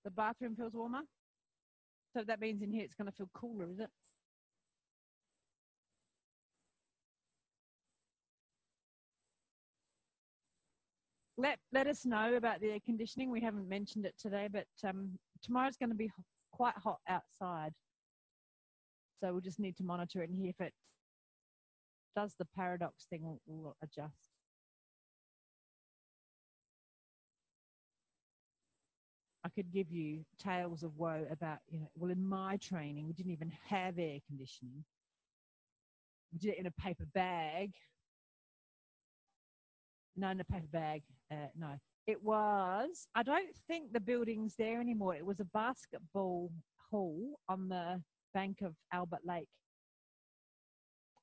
The bathroom feels warmer. So that means in here it's going to feel cooler, is it? Let us know about the air conditioning. We haven't mentioned it today, but tomorrow's going to be quite hot outside. So we'll just need to monitor it, and here if it does the paradox thing, we'll adjust. I could give you tales of woe about, well, in my training, we didn't even have air conditioning. We did it in a paper bag. No, in a paper bag. No. It was, I don't think the building's there anymore. It was a basketball hall on the bank of Albert Lake.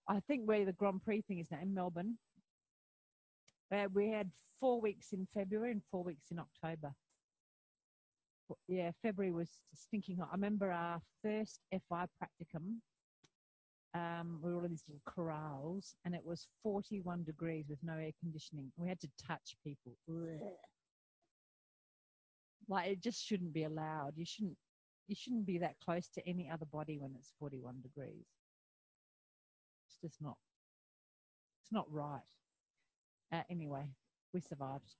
I think where the Grand Prix thing is now, in Melbourne. We had 4 weeks in February and 4 weeks in October. Yeah, February was stinking hot. I remember our first FI practicum. We were all in these little corrals, and it was 41 degrees with no air conditioning. We had to touch people. Like, it just shouldn't be allowed. You shouldn't be that close to any other body when it's 41 degrees. It's just not. It's not right. Anyway, we survived.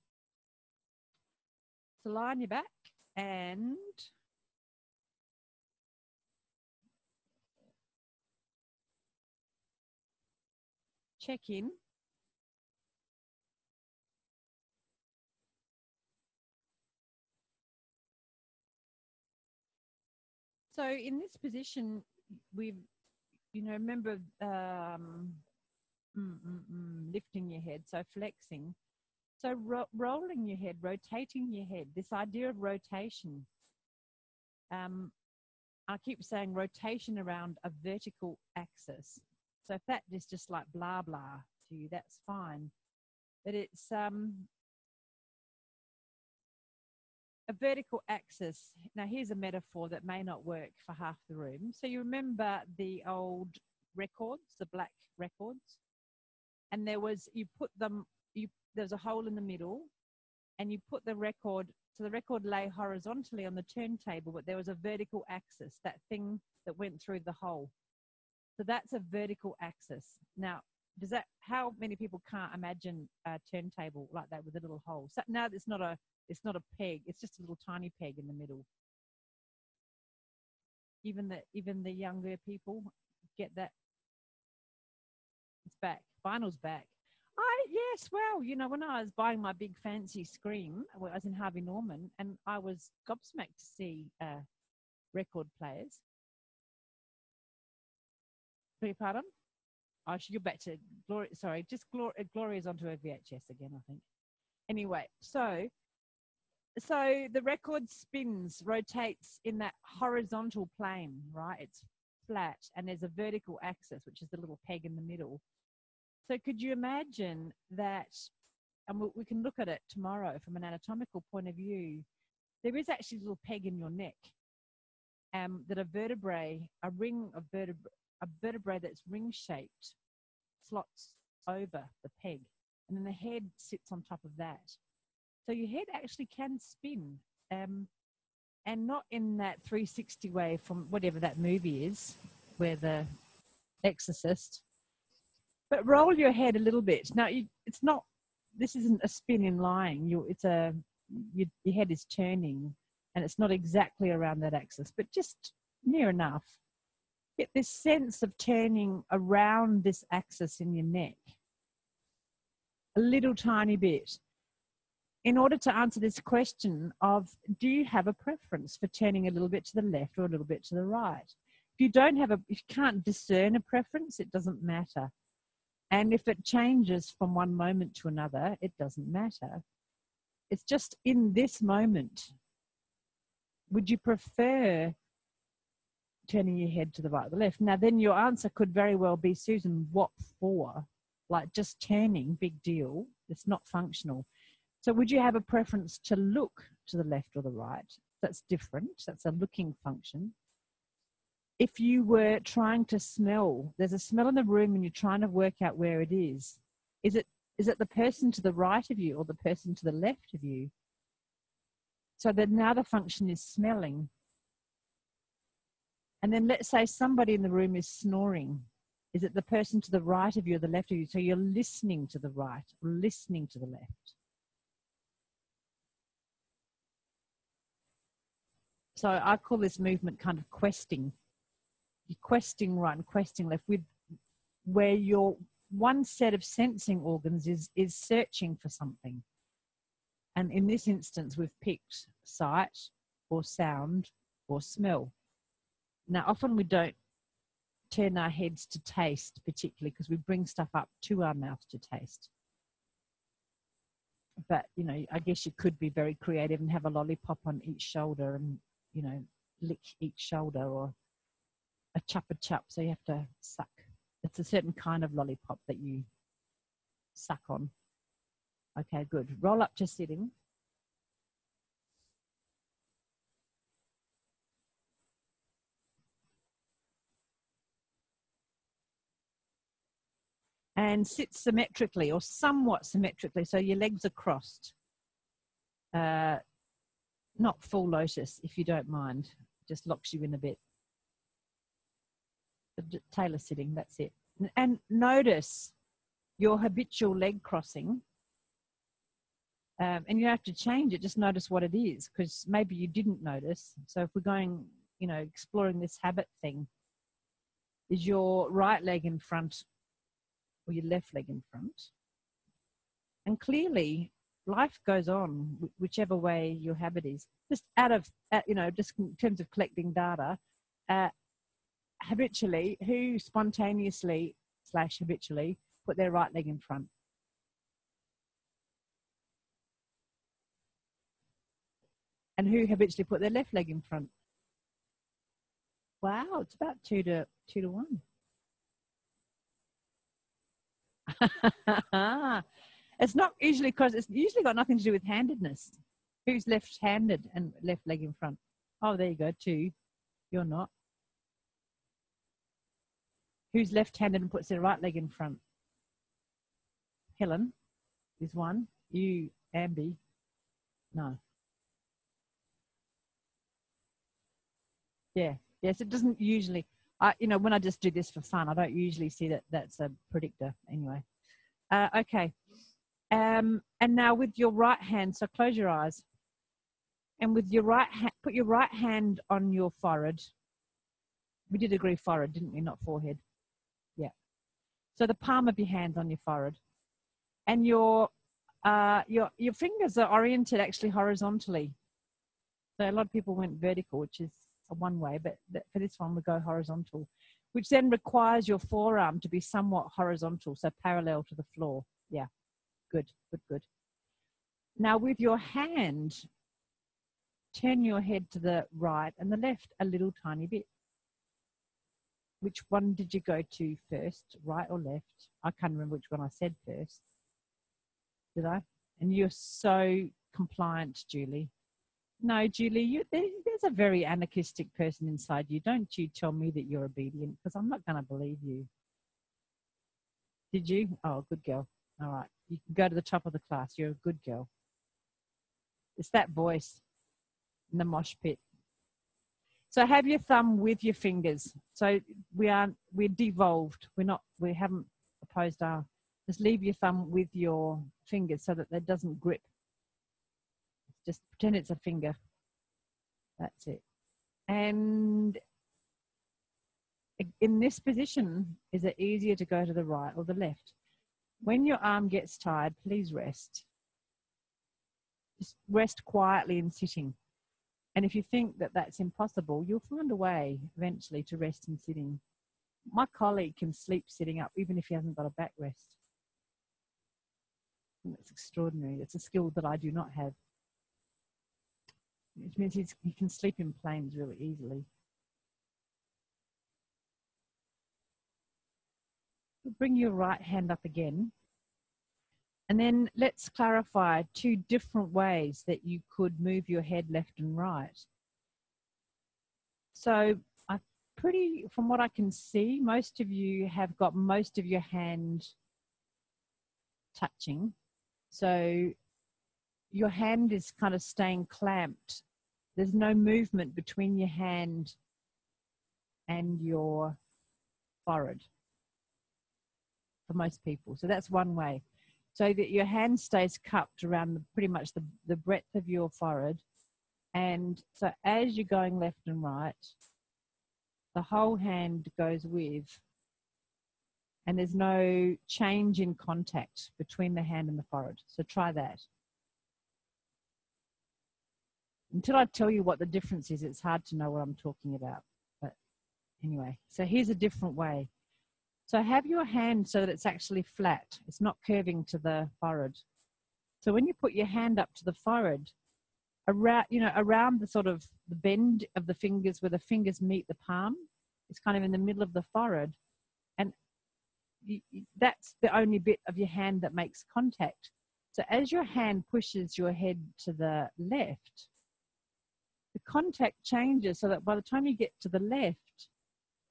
So lie on your back and check in. So in this position, we've, remember lifting your head, so flexing. So rolling your head, rotating your head, this idea of rotation. I keep saying rotation around a vertical axis. So if that is just like blah, blah to you, that's fine. But it's a vertical axis. Now, here's a metaphor that may not work for half the room. So you remember the old records, the black records? And there was, there's a hole in the middle, and you put the record, so the record lay horizontally on the turntable, but there was a vertical axis, that thing that went through the hole. So that's a vertical axis. Now, how many people can't imagine a turntable like that with a little hole? So now it's not a peg, it's just a little tiny peg in the middle. Even the younger people get that. It's back. Vinyl's back. Yes, well, when I was buying my big fancy screen, I was in Harvey Norman, and I was gobsmacked to see record players. Beg your pardon? I should go back to Gloria. Sorry, just Gloria's onto her VHS again, I think. Anyway, so the record spins, rotates in that horizontal plane, right? It's flat, and there's a vertical axis, which is the little peg in the middle. So could you imagine that, and we can look at it tomorrow from an anatomical point of view, there is actually a little peg in your neck, that a vertebrae that's ring-shaped slots over the peg, and then the head sits on top of that. So your head actually can spin, and not in that 360 way from whatever that movie is, where the exorcist. But roll your head a little bit. Now, this isn't a spin in lying. Your head is turning, and it's not exactly around that axis, but just near enough. Get this sense of turning around this axis in your neck. A little tiny bit. In order to answer this question of, do you have a preference for turning a little bit to the left or a little bit to the right? If you can't discern a preference, it doesn't matter. And if it changes from one moment to another, it doesn't matter. It's just in this moment. Would you prefer turning your head to the right or the left? Now, then your answer could very well be, Susan, what for? Like, just turning, big deal. It's not functional. So would you have a preference to look to the left or the right? That's different. That's a looking function. If you were trying to smell, there's a smell in the room and you're trying to work out where it is. Is it the person to the right of you or the person to the left of you? So that now the function is smelling. And then let's say somebody in the room is snoring. Is it the person to the right of you or the left of you? So you're listening to the right or listening to the left. So I call this movement kind of questing. You're questing right and questing left, with where your one set of sensing organs is searching for something. And in this instance, we've picked sight or sound or smell. Now, often we don't turn our heads to taste particularly because we bring stuff up to our mouth to taste. But, you know, I guess you could be very creative and have a lollipop on each shoulder and, you know, lick each shoulder, or a chuppa chup, so you have to suck. It's a certain kind of lollipop that you suck on. Okay, good. Roll up to sitting. And sit symmetrically or somewhat symmetrically, so your legs are crossed. Not full lotus, if you don't mind. Just locks you in a bit. Tailor sitting, that's it. And notice your habitual leg crossing. And you don't have to change it, just notice what it is, because maybe you didn't notice. So if we're going, you know, exploring this habit thing, is your right leg in front or your left leg in front? And clearly, life goes on whichever way your habit is. Just you know, just in terms of collecting data, habitually, who spontaneously / habitually put their right leg in front? And who habitually put their left leg in front? Wow, it's about 2 to 1. It's not usually, because it's usually got nothing to do with handedness. Who's left-handed and left leg in front? Oh, there you go, 2. You're not. Who's left-handed and puts their right leg in front? Helen is 1. You, Ambi, no. Yeah, yes, it doesn't usually, you know, when I just do this for fun, I don't usually see that that's a predictor anyway. Okay. And now with your right hand, so close your eyes. And with your right hand, put your right hand on your forehead. We did agree forehead, didn't we? Not forehead. Yeah. So the palm of your hand on your forehead. And your fingers are oriented actually horizontally. So a lot of people went vertical, which is one way, but for this one we go horizontal, which then requires your forearm to be somewhat horizontal, so parallel to the floor. Yeah, good. Now with your hand, turn your head to the right and the left a little tiny bit. Which one did you go to first, right or left? I can't remember which one I said first. Did I? And you're so compliant, Julie. No, Julie, there's a very anarchistic person inside you. Don't you tell me that you're obedient, because I'm not going to believe you. Did you? Oh, good girl. All right. You can go to the top of the class. You're a good girl. It's that voice in the mosh pit. So have your thumb with your fingers. So we're devolved. We haven't opposed our, just leave your thumb with your fingers so that it doesn't grip. Just pretend it's a finger. That's it. And in this position, is it easier to go to the right or the left? When your arm gets tired, please rest. Just rest quietly in sitting. And if you think that that's impossible, you'll find a way eventually to rest in sitting. My colleague can sleep sitting up even if he hasn't got a backrest. That's extraordinary. It's a skill that I do not have. Which means he can sleep in planes really easily. Bring your right hand up again. And then let's clarify 2 different ways that you could move your head left and right. So from what I can see, most of you have got most of your hand touching. So your hand is kind of staying clamped. There's no movement between your hand and your forehead for most people. So that's one way. So that your hand stays cupped around pretty much the breadth of your forehead. And so as you're going left and right, the whole hand goes with, and there's no change in contact between the hand and the forehead. So try that. Until I tell you what the difference is, it's hard to know what I'm talking about. But anyway, so here's a different way. So have your hand so that it's actually flat. It's not curving to the forehead. So when you put your hand up to the forehead, around the sort of the bend of the fingers where the fingers meet the palm, it's kind of in the middle of the forehead. And that's the only bit of your hand that makes contact. So as your hand pushes your head to the left, the contact changes so that by the time you get to the left,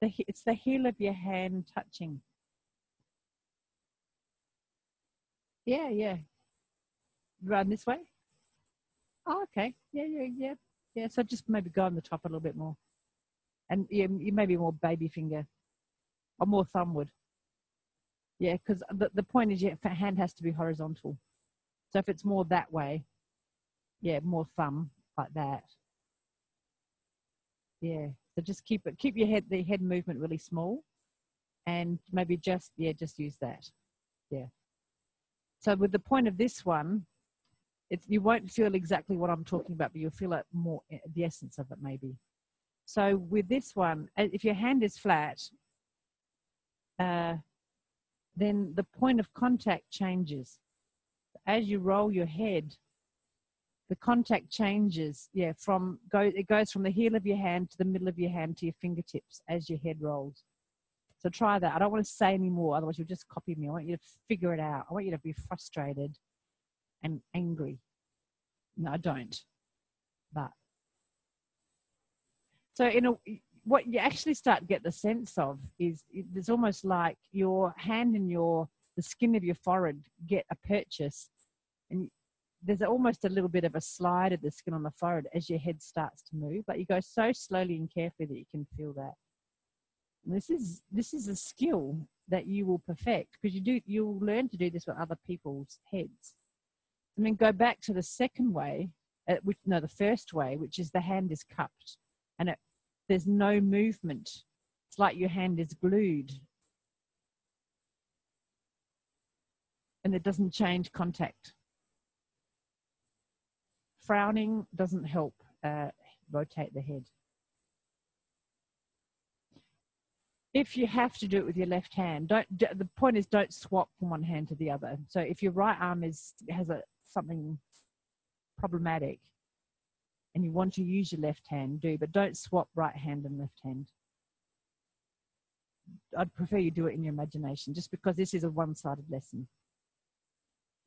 it's the heel of your hand touching. Yeah. Run this way. Oh, okay. Yeah. So just maybe go on the top a little bit more. And you maybe more baby finger or more thumb would. Yeah, because the point is your hand has to be horizontal. So if it's more that way, yeah, more thumb like that. Yeah. So just keep the head movement really small, and maybe just use that. Yeah. So with the point of this one, you won't feel exactly what I'm talking about, but you'll feel it more, the essence of it maybe. So with this one, if your hand is flat, then the point of contact changes. As you roll your head, the contact changes, it goes from the heel of your hand to the middle of your hand to your fingertips as your head rolls. So try that. I don't want to say any more, otherwise you'll just copy me. I want you to figure it out. I want you to be frustrated and angry. No, I don't. But so what you actually start to get the sense of is it's almost like your hand and the skin of your forehead get a purchase, and there's almost a little bit of a slide of the skin on the forehead as your head starts to move, but you go so slowly and carefully that you can feel that. And this is a skill that you will perfect, because you'll learn to do this with other people's heads. And then go back to the second way, the first way, which is the hand is cupped and there's no movement. It's like your hand is glued and it doesn't change contact. Frowning doesn't help rotate the head. If you have to do it with your left hand, the point is don't swap from one hand to the other. So if your right arm has something problematic and you want to use your left hand, but don't swap right hand and left hand. I'd prefer you do it in your imagination, just because this is a one-sided lesson.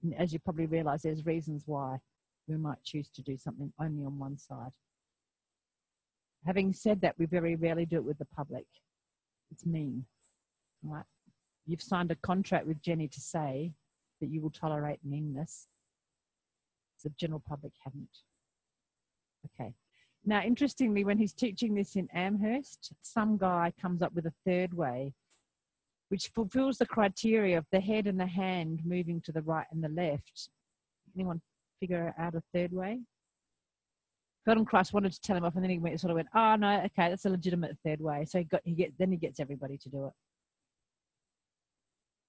And as you probably realize, there's reasons why we might choose to do something only on one side. Having said that, we very rarely do it with the public. It's mean, right? You've signed a contract with Jenny to say that you will tolerate meanness. The general public haven't. Okay. Now, interestingly, when he's teaching this in Amherst, some guy comes up with a third way, which fulfills the criteria of the head and the hand moving to the right and the left. Anyone figure out a third way? Feldenkrais wanted to tell him off, and then he sort of went, "Oh no, okay, that's a legitimate third way." So he gets everybody to do it.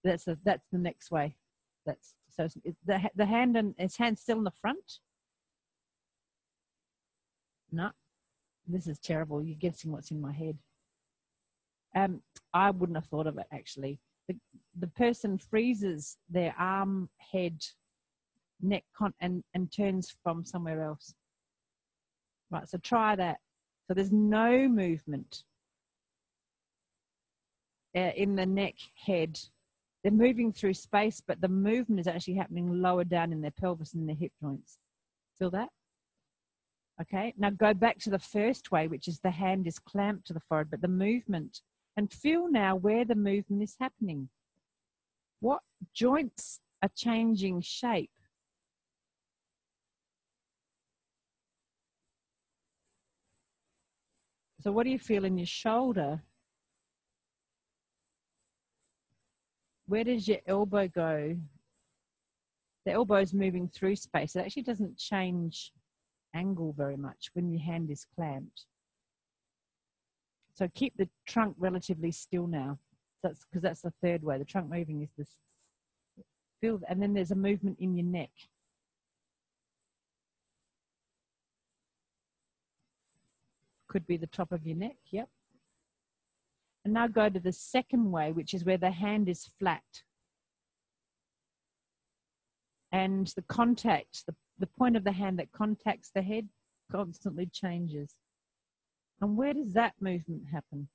That's the next way. So the hand and his hand's still in the front. No, this is terrible. You're guessing what's in my head. I wouldn't have thought of it actually. The person freezes their arm, head, neck, and turns from somewhere else. Right, so try that. So there's no movement in the neck, head. They're moving through space, but the movement is actually happening lower down in their pelvis and their hip joints. Feel that? Okay, now go back to the first way, which is the hand is clamped to the forehead, but the movement, and feel now where the movement is happening. What joints are changing shape? So what do you feel in your shoulder? Where does your elbow go? The elbow is moving through space. It actually doesn't change angle very much when your hand is clamped. So keep the trunk relatively still now. That's because that's the third way. The trunk moving is this. Feel, and then there's a movement in your neck. Could be the top of your neck, yep. And now go to the second way, which is where the hand is flat. And the contact, the point of the hand that contacts the head constantly changes. And where does that movement happen?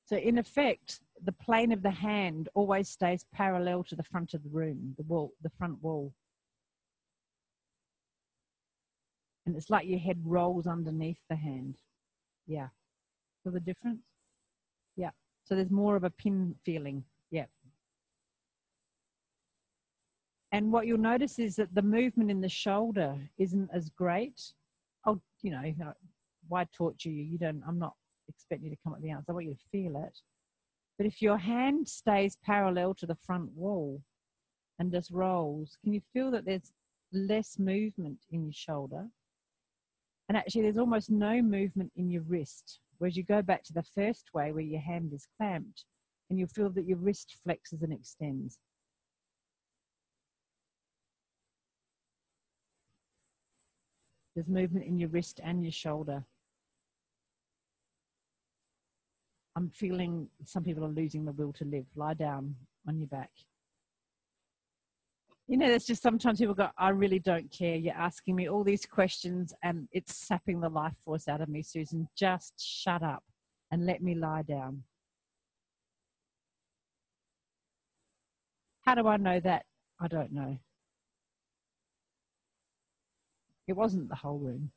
So in effect, the plane of the hand always stays parallel to the front of the room, the wall, the front wall. And it's like your head rolls underneath the hand. Yeah. Feel the difference? Yeah. So there's more of a pin feeling. Yeah. And what you'll notice is that the movement in the shoulder isn't as great. Oh, you know, why torture you? You don't, I'm not expecting you to come up with the answer. I want you to feel it. But if your hand stays parallel to the front wall and just rolls, can you feel that there's less movement in your shoulder? And actually there's almost no movement in your wrist. Whereas you go back to the first way where your hand is clamped and you'll feel that your wrist flexes and extends. There's movement in your wrist and your shoulder. I'm feeling some people are losing the will to live. Lie down on your back. You know, there's just sometimes people go, I really don't care. You're asking me all these questions and it's sapping the life force out of me, Susan. Just shut up and let me lie down. How do I know that? I don't know. It wasn't the whole room.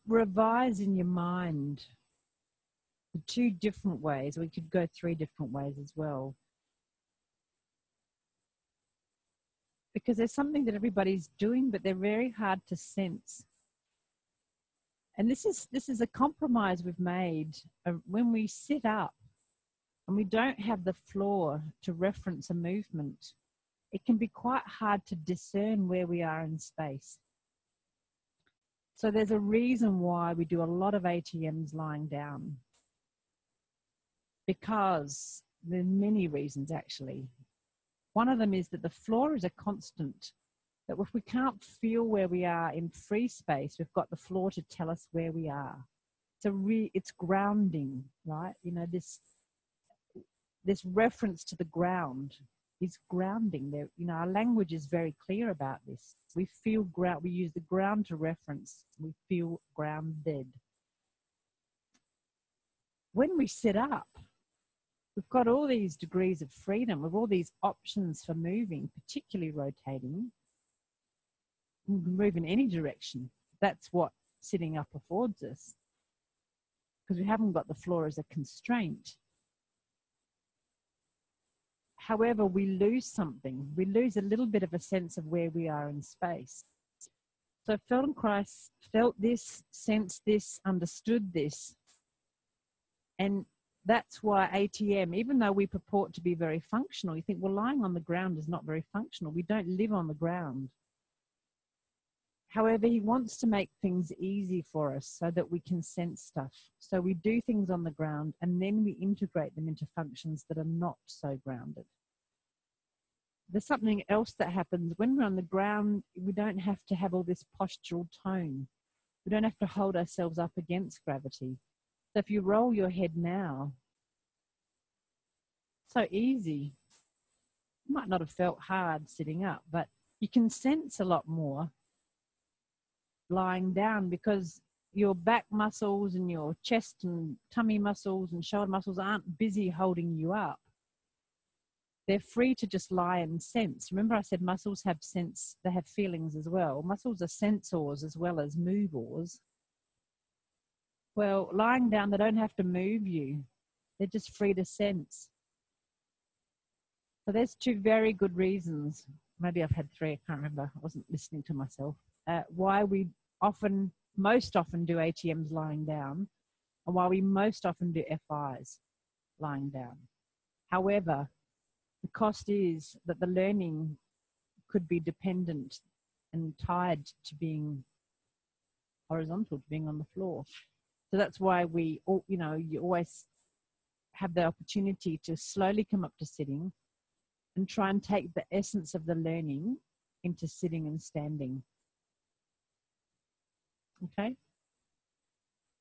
Revise in your mind the two different ways. We could go three different ways as well. Because there's something that everybody's doing, but they're very hard to sense. And this is a compromise we've made. When we sit up and we don't have the floor to reference a movement, it can be quite hard to discern where we are in space. So there's a reason why we do a lot of ATMs lying down. Because there are many reasons actually. One of them is that the floor is a constant. That if we can't feel where we are in free space, we've got the floor to tell us where we are. It's grounding, right? You know, this reference to the ground is grounding. There, you know, our language is very clear about this. We feel ground. We use the ground to reference. We feel grounded. When we sit up, we've got all these degrees of freedom, with all these options for moving, particularly rotating. We can move in any direction. That's what sitting up affords us, because we haven't got the floor as a constraint. However, we lose something. We lose a little bit of a sense of where we are in space. So Feldenkrais felt this, sensed this, understood this. And that's why ATM, even though we purport to be very functional, you think, well, lying on the ground is not very functional. We don't live on the ground. However, he wants to make things easy for us so that we can sense stuff. So we do things on the ground and then we integrate them into functions that are not so grounded. there's something else that happens. When we're on the ground, we don't have to have all this postural tone. We don't have to hold ourselves up against gravity. So if you roll your head now, so easy. You might not have felt hard sitting up, but you can sense a lot more lying down because your back muscles and your chest and tummy muscles and shoulder muscles aren't busy holding you up. They're free to just lie and sense. Remember I said muscles have sense, they have feelings as well. Muscles are sensors as well as movers. Well, lying down, they don't have to move you. They're just free to sense. So there's two very good reasons. Maybe I've had three, I can't remember. I wasn't listening to myself. Why we most often do ATMs lying down, and why we most often do FIs lying down. However, the cost is that the learning could be dependent and tied to being horizontal, to being on the floor. So that's why you always have the opportunity to slowly come up to sitting and try and take the essence of the learning into sitting and standing. Okay?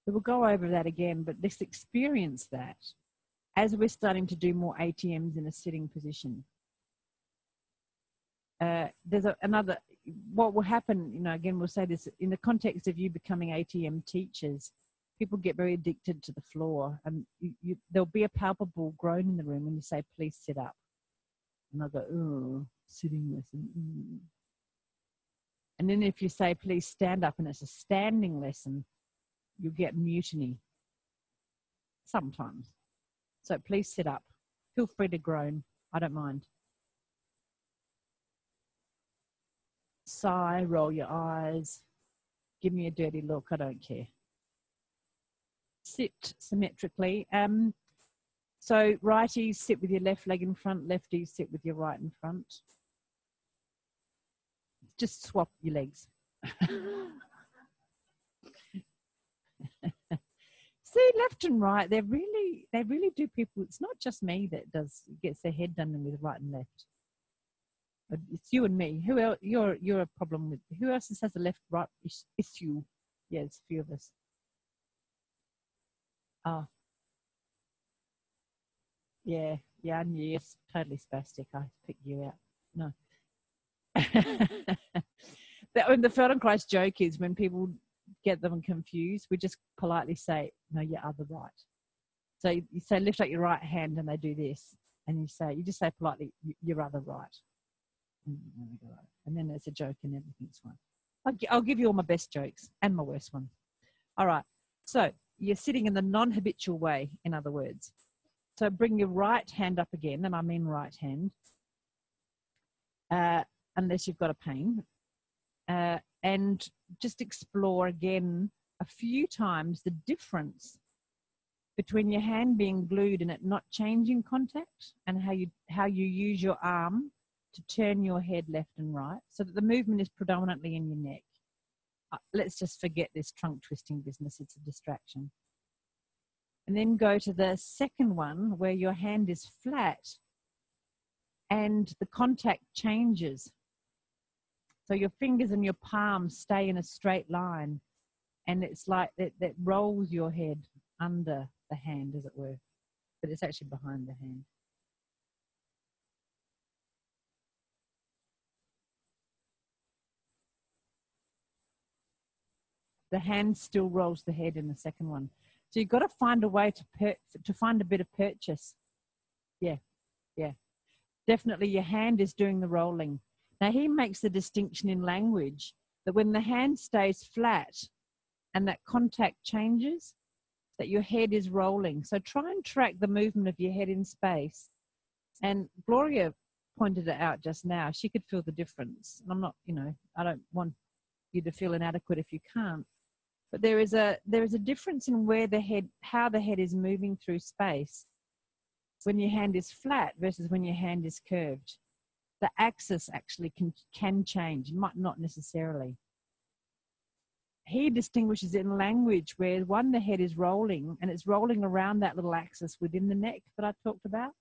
So we'll go over that again, but let's experience that as we're starting to do more ATMs in a sitting position. There's what will happen, again, we'll say this, in the context of you becoming ATM teachers, people get very addicted to the floor, and there'll be a palpable groan in the room when you say, please sit up. And they'll go, oh, sitting lesson. And then if you say, please stand up, and it's a standing lesson, you'll get mutiny. Sometimes. So please sit up. Feel free to groan. I don't mind. Sigh, roll your eyes. Give me a dirty look. I don't care. Sit symmetrically. So righties, sit with your left leg in front. Lefties, sit with your right in front. Just swap your legs. See, left and right, they really do people. It's not just me that gets their head done with right and left. It's you and me. Who else? You're a problem with. Who else has a left right issue? Yeah, it's a few of us. Oh, yeah, I knew you're totally spastic. I picked you out. No. The Feldenkrais joke is when people get them confused, we just politely say, no, your other right. So you say, lift up your right hand, and they do this. And you just say politely, your other right. And then there's a joke and everything's fine. I'll give you all my best jokes and my worst ones. All right. So you're sitting in the non-habitual way, in other words. So bring your right hand up again, and I mean right hand, unless you've got a pain. And just explore again a few times the difference between your hand being glued and it not changing contact, and how you use your arm to turn your head left and right so that the movement is predominantly in your neck. Let's just forget this trunk twisting business. It's a distraction. And then go to the second one where your hand is flat and the contact changes. So your fingers and your palms stay in a straight line, and it's like that rolls your head under the hand, as it were, but it's actually behind the hand. The hand still rolls the head in the second one. So you've got to find a way to find a bit of purchase. Yeah. Definitely your hand is doing the rolling. Now he makes the distinction in language that when the hand stays flat and that contact changes, that your head is rolling. So try and track the movement of your head in space. And Gloria pointed it out just now. She could feel the difference. I'm not, I don't want you to feel inadequate if you can't. But there is a difference in how the head is moving through space when your hand is flat versus when your hand is curved. The axis actually can change, might not necessarily. He distinguishes it in language where the head is rolling, and it's rolling around that little axis within the neck that I talked about.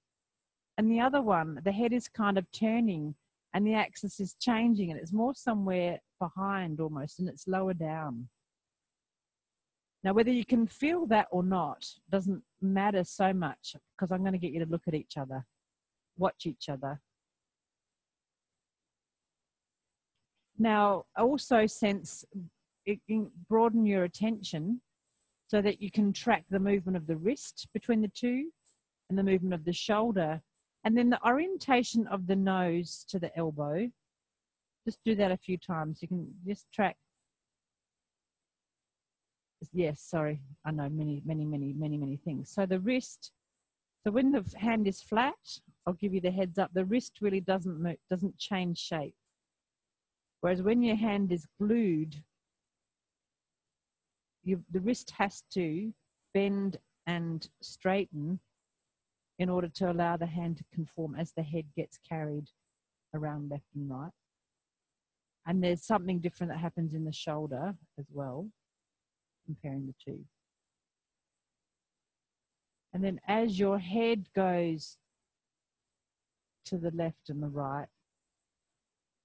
And the other one, the head is kind of turning and the axis is changing and it's more somewhere behind almost and it's lower down. Now, whether you can feel that or not doesn't matter so much because I'm going to get you to look at each other, watch each other. Now, also sense, broaden your attention so that you can track the movement of the wrist between the two and the movement of the shoulder. And then the orientation of the nose to the elbow. Just do that a few times. You can just track. Yes, sorry. I know many things. So the wrist, so when the hand is flat, I'll give you the heads up, the wrist really doesn't move, doesn't change shape. Whereas when your hand is glued, the wrist has to bend and straighten in order to allow the hand to conform as the head gets carried around left and right. And there's something different that happens in the shoulder as well, comparing the two. And then as your head goes to the left and the right,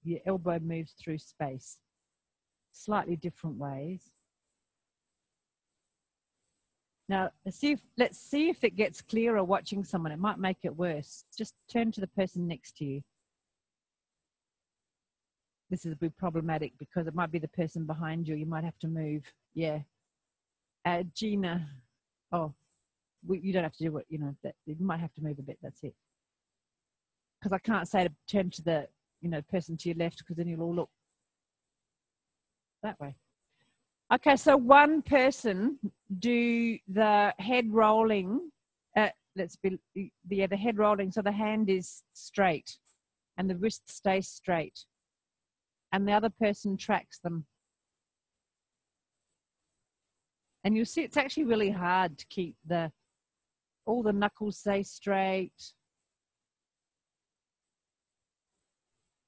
your elbow moves through space, slightly different ways. Now, let's see if it gets clearer watching someone. It might make it worse. Just turn to the person next to you. This is a bit problematic because it might be the person behind you. You might have to move. Yeah. Gina. Oh, you don't have to do it. You know, you might have to move a bit. That's it. Because I can't say to turn to the person to your left because then you'll all look that way. Okay, so one person do the head rolling. The head rolling. So the hand is straight and the wrist stays straight. And the other person tracks them. And you'll see it's actually really hard to keep all the knuckles stay straight.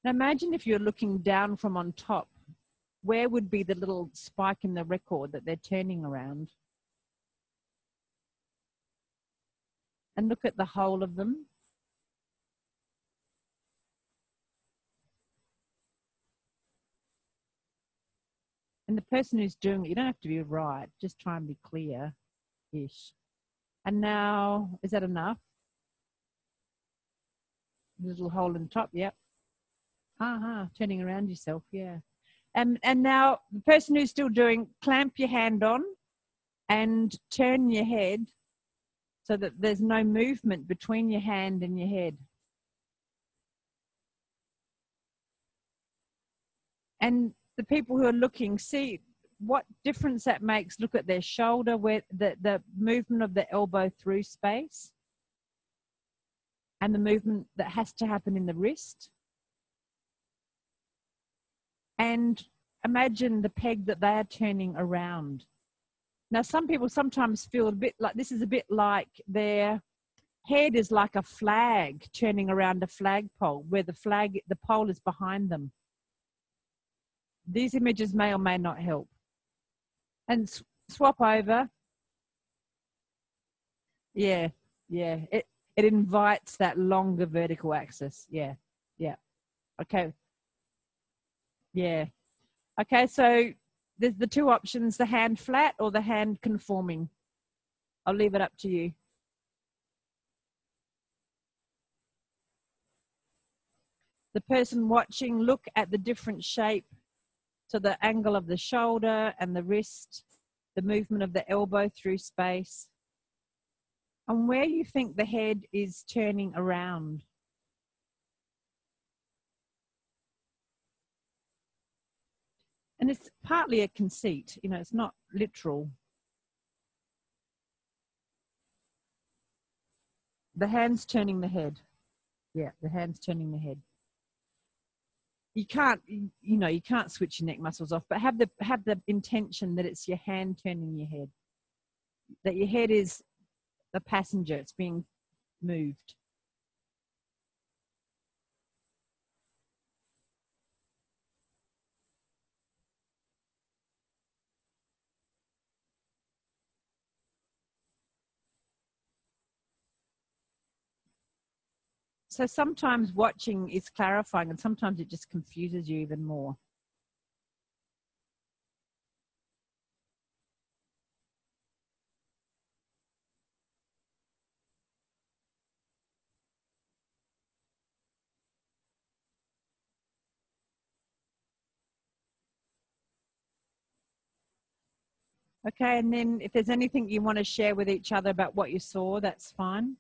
Now imagine if you're looking down from on top, where would be the little spike in the record that they're turning around? And look at the whole of them. And the person who's doing it, you don't have to be right, just try and be clear-ish. And now, is that enough? Little hole in the top, yep. Turning around yourself, yeah. And now the person who's still doing, clamp your hand on and turn your head so that there's no movement between your hand and your head. And the people who are looking, see what difference that makes. Look at their shoulder, where the movement of the elbow through space and the movement that has to happen in the wrist. And imagine the peg that they are turning around. Now, some people sometimes feel a bit like this is a bit like their head is like a flag turning around a flagpole where the pole is behind them. These images may or may not help. And swap over. Yeah. It invites that longer vertical axis. Yeah. Okay. Yeah. Okay, so there's the two options, the hand flat or the hand conforming. I'll leave it up to you. The person watching, look at the different shape. So the angle of the shoulder and the wrist, the movement of the elbow through space, and where you think the head is turning around. And it's partly a conceit, it's not literal. The hand's turning the head. Yeah, the hand's turning the head. You can't, you can't switch your neck muscles off, but have the intention that it's your hand turning your head. That your head is the passenger, it's being moved. So sometimes watching is clarifying and sometimes it just confuses you even more. Okay, and then if there's anything you want to share with each other about what you saw, that's fine.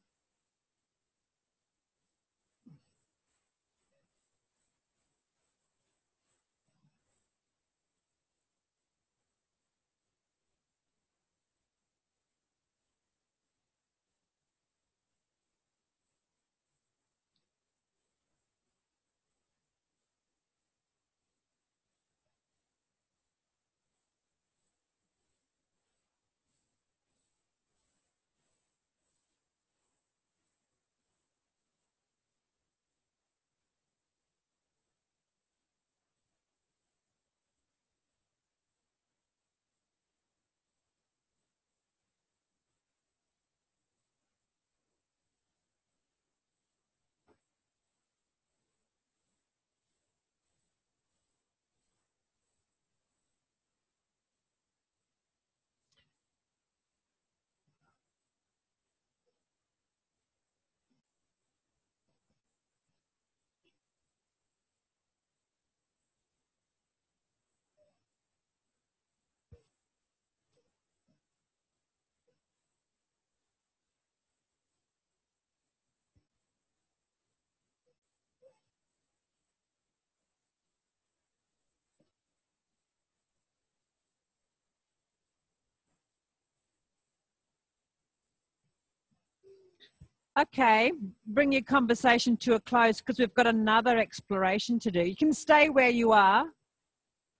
Okay, bring your conversation to a close because we've got another exploration to do. You can stay where you are.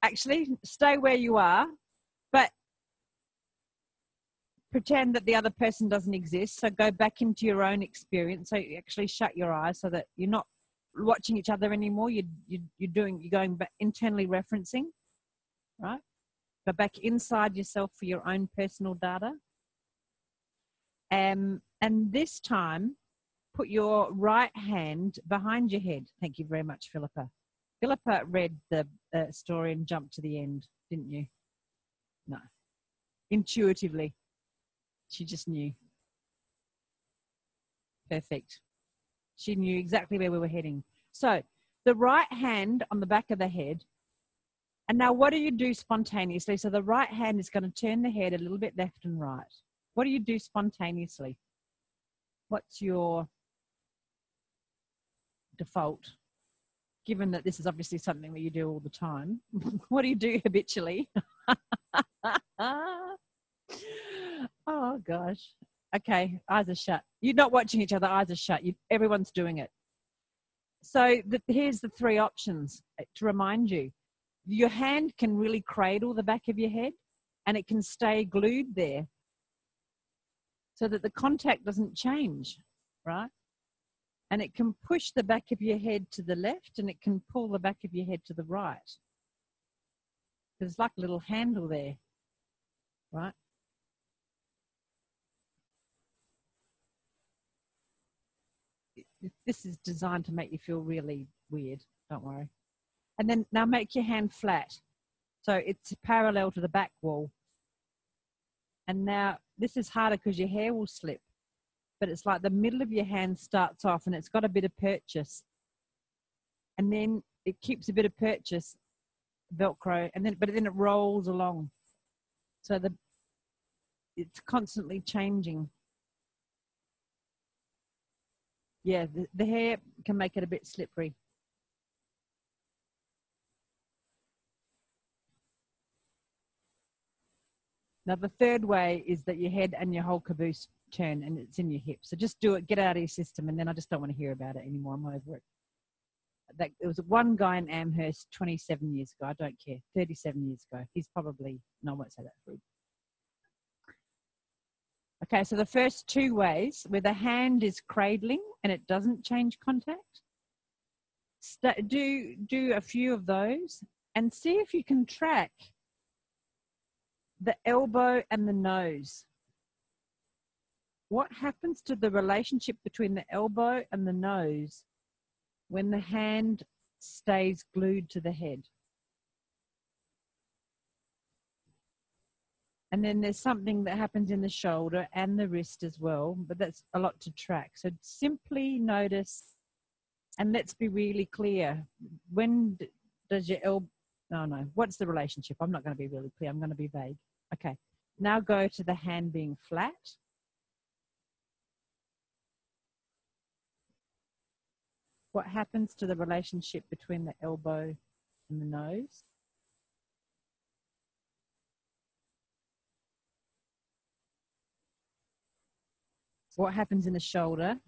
Actually, stay where you are, but pretend that the other person doesn't exist. So go back into your own experience. So you actually shut your eyes so that you're not watching each other anymore. You're going back internally referencing, right? Go back inside yourself for your own personal data. And this time, put your right hand behind your head. Thank you very much, Philippa. Philippa read the story and jumped to the end, didn't you? No. Intuitively. She just knew. Perfect. She knew exactly where we were heading. So the right hand on the back of the head. And now what do you do spontaneously? So the right hand is going to turn the head a little bit left and right. What do you do spontaneously? What's your default? Given that this is obviously something that you do all the time, what do you do habitually? Oh, gosh. Okay, eyes are shut. You're not watching each other, eyes are shut. Everyone's doing it. So here's the three options to remind you. Your hand can really cradle the back of your head and it can stay glued there so that the contact doesn't change, right? And it can push the back of your head to the left and it can pull the back of your head to the right. There's like a little handle there, right? This is designed to make you feel really weird, don't worry. And then now make your hand flat. So it's parallel to the back wall. And now this is harder because your hair will slip. But it's like the middle of your hand starts off and it's got a bit of purchase. And then it keeps a bit of purchase, Velcro, but then it rolls along. So it's constantly changing. Yeah, the hair can make it a bit slippery. Now, the third way is that your head and your whole caboose turn and it's in your hips. So just do it, get it out of your system, and then I just don't want to hear about it anymore. I'm over it. There was one guy in Amherst 27 years ago. I don't care. 37 years ago. He's probably, no, I won't say that. Rude. Okay, so the first two ways where the hand is cradling and it doesn't change contact, do a few of those and see if you can track the elbow and the nose. What happens to the relationship between the elbow and the nose when the hand stays glued to the head? And then there's something that happens in the shoulder and the wrist as well, but that's a lot to track. So simply notice, and let's be really clear. When does your elbow, no, what's the relationship? I'm not going to be really clear. I'm going to be vague. Okay, now go to the hand being flat. What happens to the relationship between the elbow and the nose? What happens in the shoulder?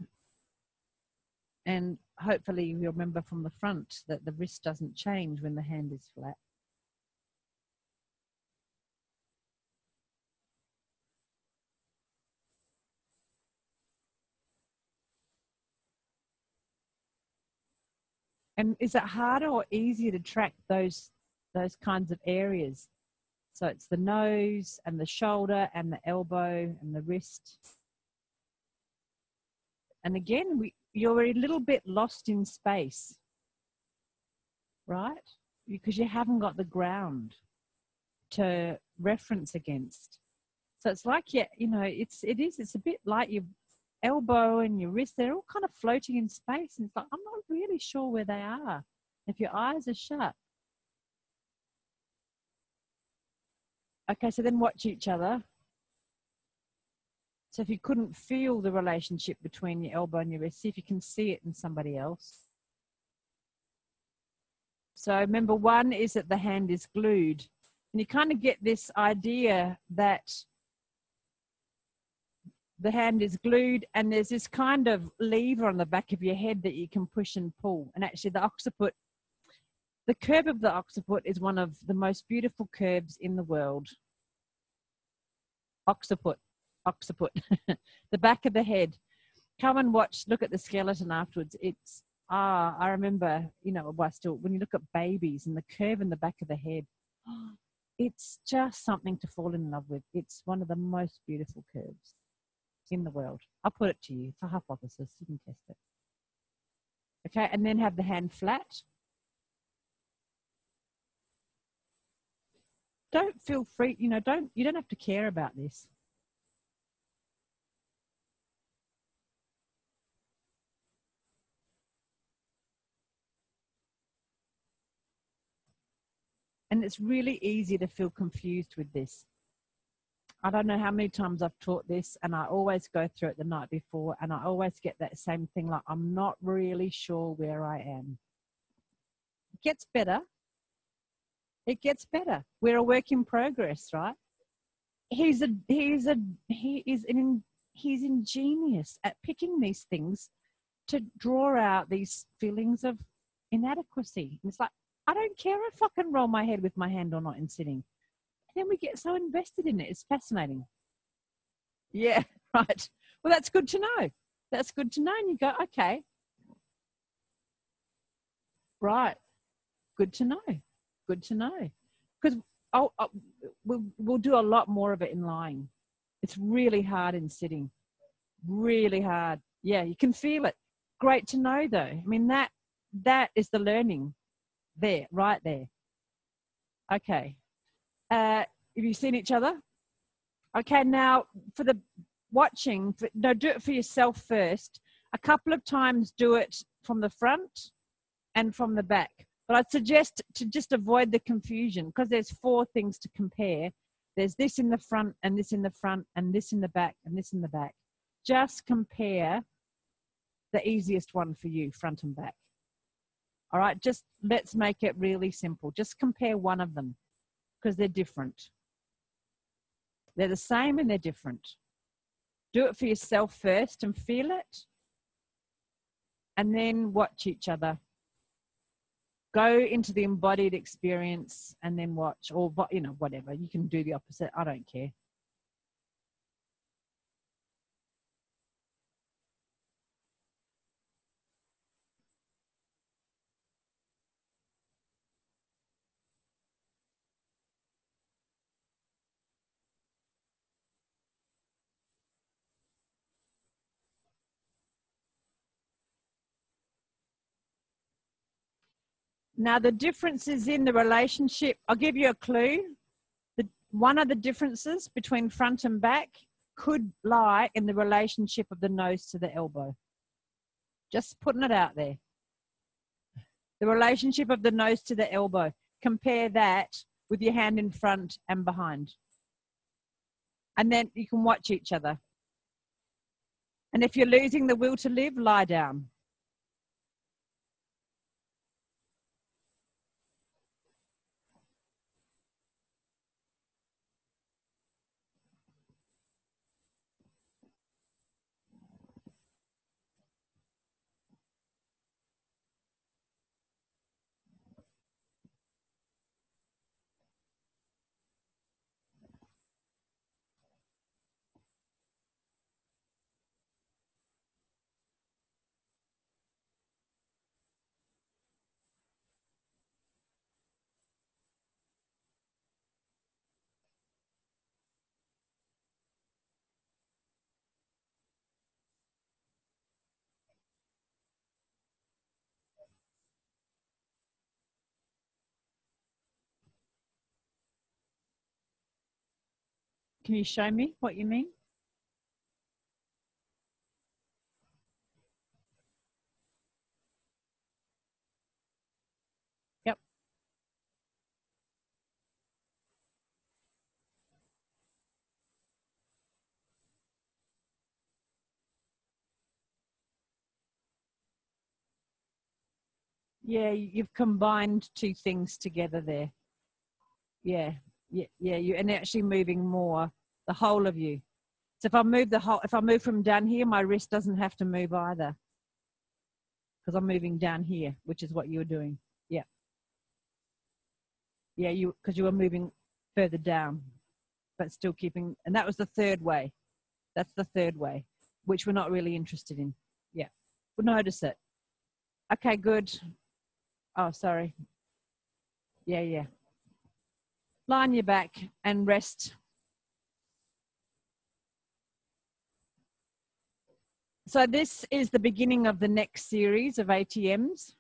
And hopefully you remember from the front that the wrist doesn't change when the hand is flat. And is it harder or easier to track those kinds of areas? So it's the nose and the shoulder and the elbow and the wrist. And again, you're a little bit lost in space, right? Because you haven't got the ground to reference against. So it's like, yeah, you know, it's a bit like your elbow and your wrist, they're all kind of floating in space. And it's like, I'm not really sure where they are. If your eyes are shut. Okay, so then watch each other. So if you couldn't feel the relationship between your elbow and your wrist, see if you can see it in somebody else. So remember, one is that the hand is glued. And you kind of get this idea that the hand is glued and there's this kind of lever on the back of your head that you can push and pull. And actually the occiput, the curve of the occiput is one of the most beautiful curves in the world. Occiput. The back of the head. Come and watch, look at the skeleton afterwards. It's, I remember, you know, when you look at babies and the curve in the back of the head, it's just something to fall in love with. It's one of the most beautiful curves in the world. I'll put it to you. It's a hypothesis. You can test it. Okay, and then have the hand flat. Don't feel free, you know, you don't have to care about this. And it's really easy to feel confused with this. I don't know how many times I've taught this, and I always go through it the night before, and I always get that same thing, like, I'm not really sure where I am. It gets better. It gets better. We're a work in progress, right? He's ingenious at picking these things to draw out these feelings of inadequacy. And it's like, I don't care if I can roll my head with my hand or not in sitting. And then we get so invested in it. It's fascinating. Yeah, right. Well, that's good to know. That's good to know. And you go, okay. Right. Good to know. Good to know. Because we'll do a lot more of it in lying. It's really hard in sitting. Really hard. Yeah, you can feel it. Great to know, though. I mean, that is the learning there, right there. Okay. Have you seen each other? Okay, now for the watching, no, do it for yourself first. A couple of times do it from the front and from the back. But I'd suggest to just avoid the confusion, because there's 4 things to compare. There's this in the front and this in the front and this in the back and this in the back. Just compare the easiest one for you, front and back. All right, just let's make it really simple. Just compare one of them, because they're different. They're the same and they're different. Do it for yourself first and feel it. And then watch each other. Go into the embodied experience and then watch, or, you know, whatever. You can do the opposite. I don't care. Now, the difference is in the relationship. I'll give you a clue. One of the differences between front and back could lie in the relationship of the nose to the elbow. Just putting it out there. The relationship of the nose to the elbow. Compare that with your hand in front and behind. And then you can watch each other. And if you're losing the will to live, lie down. Can you show me what you mean? Yep. Yeah, you've combined two things together there. Yeah, you're and actually moving more, the whole of you. So if I move from down here, my wrist doesn't have to move either. Because I'm moving down here, which is what you were doing. Yeah. Yeah, because you were moving further down, but still keeping, and that was the third way. That's the third way, which we're not really interested in. Yeah, we'll notice it. Okay, good. Oh, sorry. Yeah. Lie on your back and rest. So this is the beginning of the next series of ATMs.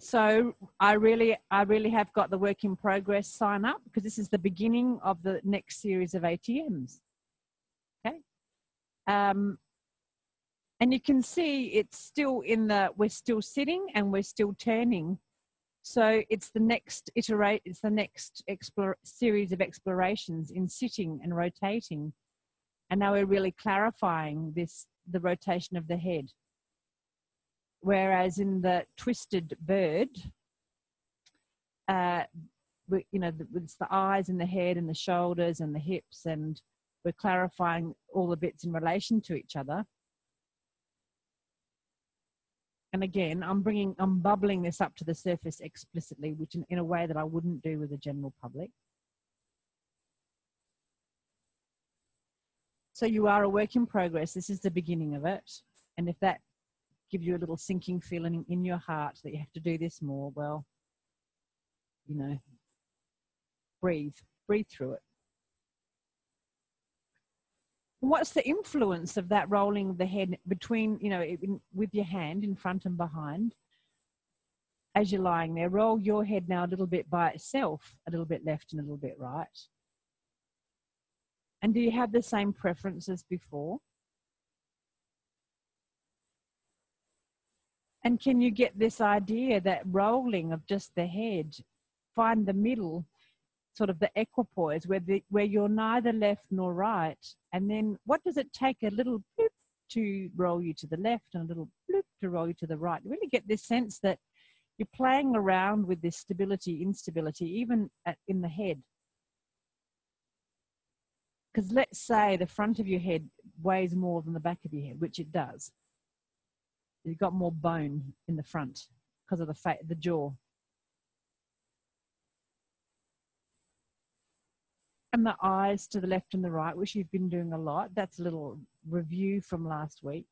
So I really have got the work in progress sign up because this is the beginning of the next series of ATMs. Okay. And you can see it's still we're still sitting and we're still turning. So it's the next series of explorations in sitting and rotating. And now we're really clarifying the rotation of the head. Whereas in the twisted bird, it's the eyes and the head and the shoulders and the hips, and we're clarifying all the bits in relation to each other. And again, I'm bubbling this up to the surface explicitly, which in a way that I wouldn't do with the general public. So you are a work in progress. This is the beginning of it. And if that gives you a little sinking feeling in your heart that you have to do this more, well, breathe through it. What's the influence of that rolling the head between, with your hand in front and behind as you're lying there? Roll your head now a little bit by itself, a little bit left and a little bit right. And do you have the same preference as before? And can you get this idea that rolling of just the head, find the middle, sort of the equipoise where you're neither left nor right. And then what does it take? A little bloop to roll you to the left and a little bloop to roll you to the right. You really get this sense that you're playing around with this stability, instability, even in the head. Because let's say the front of your head weighs more than the back of your head, which it does. You've got more bone in the front because of the jaw. And the eyes to the left and the right, which you've been doing a lot. That's a little review from last week.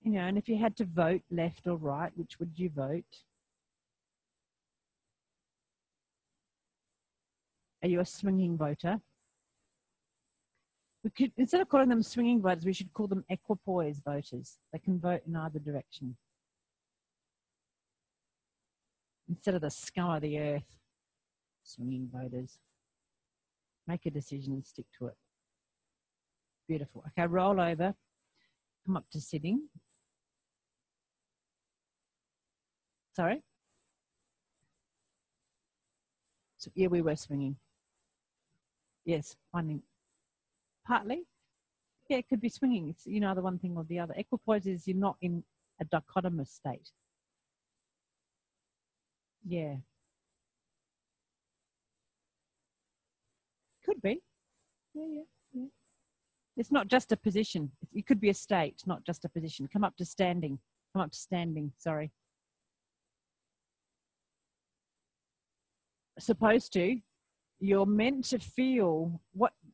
And if you had to vote left or right, which would you vote? Are you a swinging voter? We could, instead of calling them swinging voters, we should call them equipoise voters. They can vote in either direction. Instead of the scum of the earth, swinging voters. Make a decision and stick to it. Beautiful. Okay, roll over. Come up to sitting. Sorry? So, yeah, we were swinging. Yes, finding. Partly. Yeah, it could be swinging. It's, you know, either one thing or the other. Equipoise is you're not in a dichotomous state. Yeah. Could be. Yeah. It's not just a position. It could be a state, not just a position. Come up to standing. Come up to standing, sorry. Supposed to. You're meant to feel,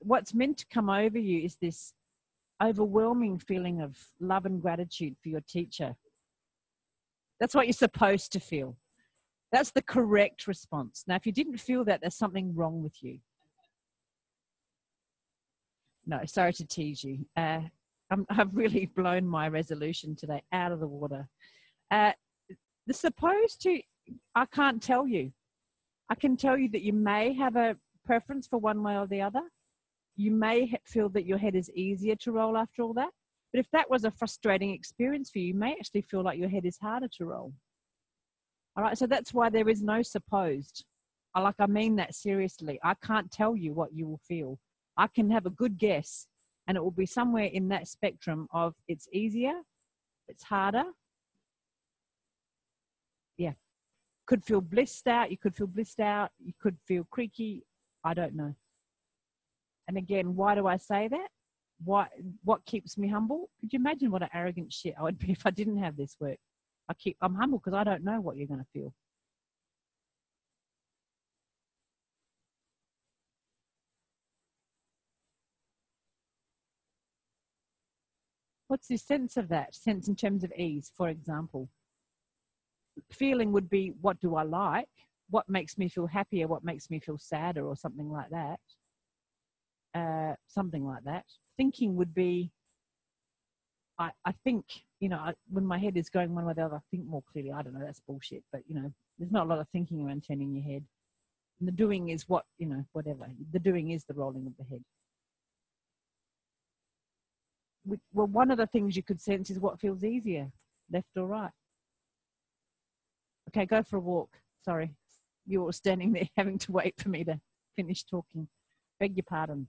what's meant to come over you is this overwhelming feeling of love and gratitude for your teacher. That's what you're supposed to feel. That's the correct response. Now, if you didn't feel that, there's something wrong with you. No, sorry to tease you. I've really blown my resolution today out of the water. The supposed to, I can't tell you. I can tell you that you may have a preference for one way or the other. You may feel that your head is easier to roll after all that. But if that was a frustrating experience for you, you may actually feel like your head is harder to roll. All right, so that's why there is no supposed. I mean that seriously. I can't tell you what you will feel. I can have a good guess, and it will be somewhere in that spectrum of it's easier, it's harder. Yeah. Could feel blissed out. You could feel blissed out. You could feel creaky. I don't know. And again, why do I say that? What keeps me humble? Could you imagine what an arrogant shit I would be if I didn't have this work? I'm humble because I don't know what you're going to feel. What's the sense of that? Sense in terms of ease, for example. Feeling would be, what do I like? What makes me feel happier? What makes me feel sadder, or something like that? Something like that. Thinking would be, I think, you know, when my head is going one way or the other, I think more clearly. I don't know, that's bullshit. But, you know, there's not a lot of thinking around turning your head. And the doing is what, you know, whatever. The doing is the rolling of the head. Well, one of the things you could sense is what feels easier, left or right. Okay, go for a walk. Sorry. You were standing there having to wait for me to finish talking. Beg your pardon.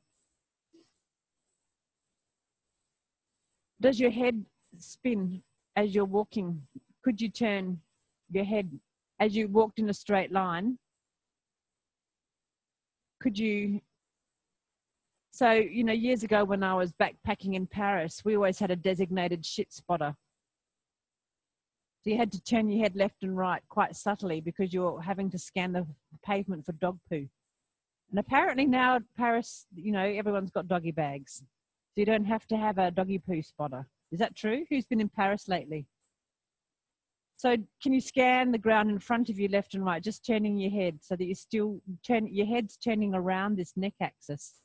Does your head spin as you're walking? Could you turn your head as you walked in a straight line? Could you? So, you know, years ago when I was backpacking in Paris, we always had a designated shit spotter. So you had to turn your head left and right quite subtly because you're having to scan the pavement for dog poo. And apparently now Paris, you know, everyone's got doggy bags. So you don't have to have a doggy poo spotter. Is that true? Who's been in Paris lately? So can you scan the ground in front of you left and right, just turning your head so that you still turn, your head's turning around this neck axis?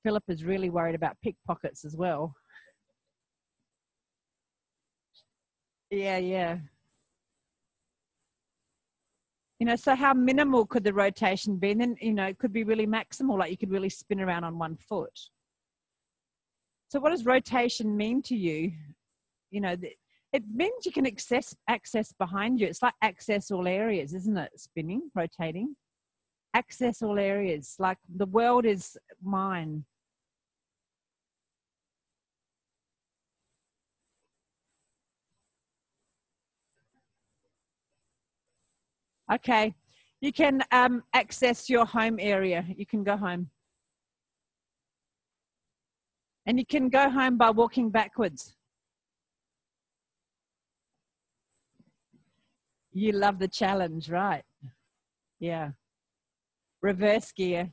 Philip is really worried about pickpockets as well. Yeah. You know, so how minimal could the rotation be? And then, you know, it could be really maximal, like you could really spin around on one foot. So what does rotation mean to you? You know, it means you can access behind you. It's like access all areas, isn't it? Spinning, rotating. Access all areas, like the world is mine. Okay, you can access your home area. You can go home. And you can go home by walking backwards. You love the challenge, right? Yeah. Reverse gear.